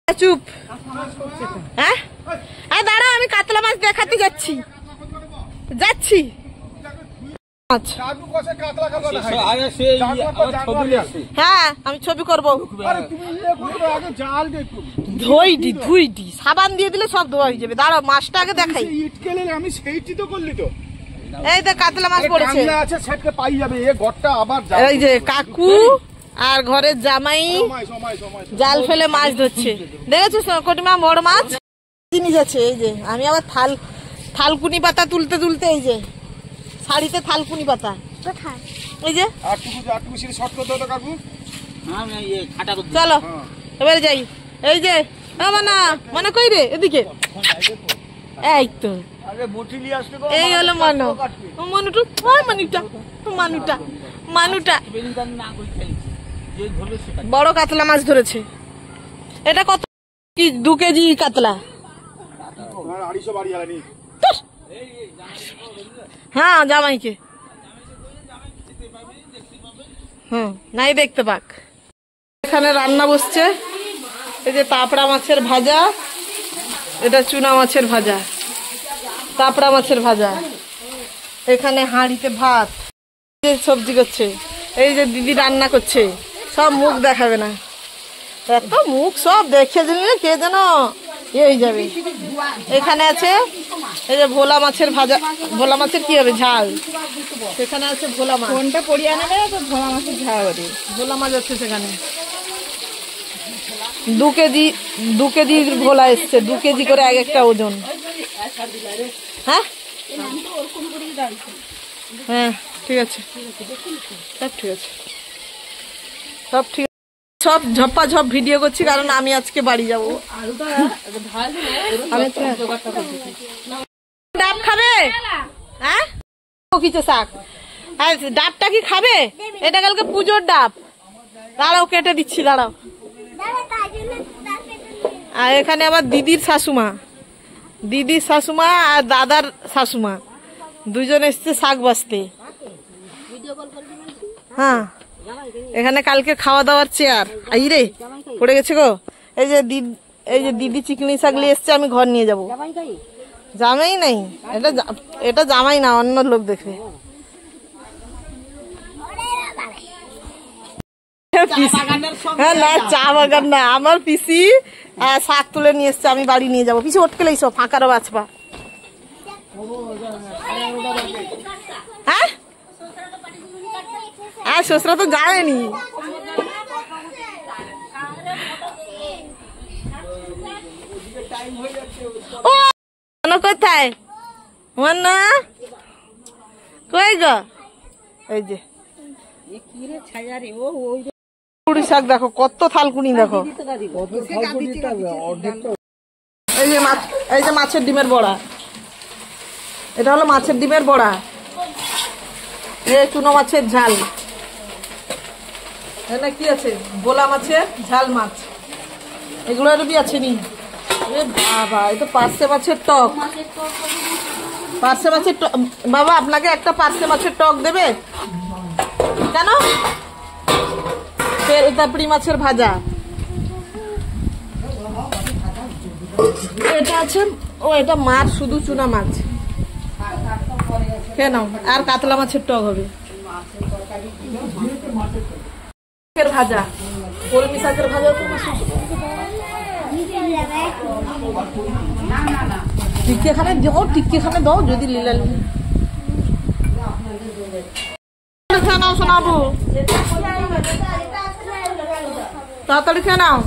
চুপ। হ্যাঁ দাঁড়া, আমি কাতলা মাছ দেখাতে যাচ্ছি। হ্যাঁ আমি ছবি করবো। ধুইডি সাবান দিয়ে দিলে সব ধোয়া হয়ে যাবে। দাঁড়া মাছটা আগে দেখাই। আমি সেইটি তো করলি তো। এই তো কাতলা মাছ পড়েছে। এই যে কাকু আর ঘরের জামাই জাল ফেলে মাছ ধরছে। দেখেছিস কটিমা বড় মাছ জিনিস আছে। এই যে আমি আবার থালকুনি পাতা তুলতে তুলতে, এই যে শাড়িতে থালকুনি পাতা। এই যে চলো এবারে যাই। এই যে মানে কই রে এদিকে। এই তো এই হলো মানুটা বড় কাতলা মাছ ধরেছে। এটা কত কি 2 কেজি কাতলা? হ্যাঁ জামাইকে নাই দেখতে পাক। এখানে রান্না বসছে। এই যে তাপড়া মাছের ভাজা, এটা চুনা মাছের ভাজা, তাপড়া মাছের ভাজা। এখানে হাঁড়িতে ভাত, সবজি করছে। এই যে দিদি রান্না করছে। সব মুখ দেখাবে না, এত মুখ সব দেখে দিলে কে যেন হয়ে যাবে। এখানে আছে এই যে ভোলা মাছের ভাজা। ভোলা মাছের কি হবে? ঝাল। সেখানে আছে ভোলা মাছ। কোনটা পড়িয়ে আনবে? ভোলা মাছের ঝাল হবে। ভোলা মাছ আছে সেখানে। 2 কেজি ভোলা এসছে। 2 কেজি করে এক একটা ওজন। হ্যাঁ হ্যাঁ ঠিক আছে, সব ঠিক আছে, সব ঠিক। সব ঝপ্পা ঝপ ভিডিও করছি কারণ আমি আজকে বাড়ি যাবো। ডাব খাবে? হ্যাঁ কিছু শাক। ডাবটা কি খাবে? এটা কালকে পুজোর ডাব। দাঁড়াও কেটে দিচ্ছি, দাঁড়াও। আর এখানে আবার দিদির শাশুমা আর দাদার শাশুমা দুজন এসছে শাক বাছতে। হ্যাঁ এখানে কালকে খাওয়া দাওয়ার চেয়ার রে পড়ে গেছে গো। এই যে দিদি চিকনি শাক নিয়ে এসছে, আমি ঘর নিয়ে যাবো। জামাই নাই, এটা জামাই না, অন্য লোক দেখবে। হ্যাঁ না চা বাগান না, আমার পিসি শাক তুলে নিয়ে এসছে, আমি বাড়ি নিয়ে যাবো। পিসি ওটকে লাইছো ফাঁকারও বাছবা। হ্যাঁ হ্যাঁ শ্বশুরা তো জানেনি। কোথায় মান্না কই গো? এই যে পুরি শাক দেখো, কত থালকুনি দেখো। এই যে মাছের ডিমের বড়া। এটা হলো মাছের ডিমের বড়া। চুনো মাছের ঝাল। এটা কি আছে? ভোলা মাছের ঝাল মাছ। এগুলো বি আছে নি? বাবা এই তো পার্শে মাছের টক। পার্শে মাছের টক। বাবা আপনাকে একটা পার্শে মাছের টক দেবে কেন? তাপড়ি মাছের ভাজা। এটা আছে এটা মাছ, শুধু চুনা মাছ কেন? আর কাতলা মাছের টক হবে। ভাজা, কলমি শাকের ভাজা। টিক্কি এখানে দাও, টিক্কি এখানে দাও যদি লীলা লীলা। শোনাবো তাড়াতাড়ি খেয়ে নাও।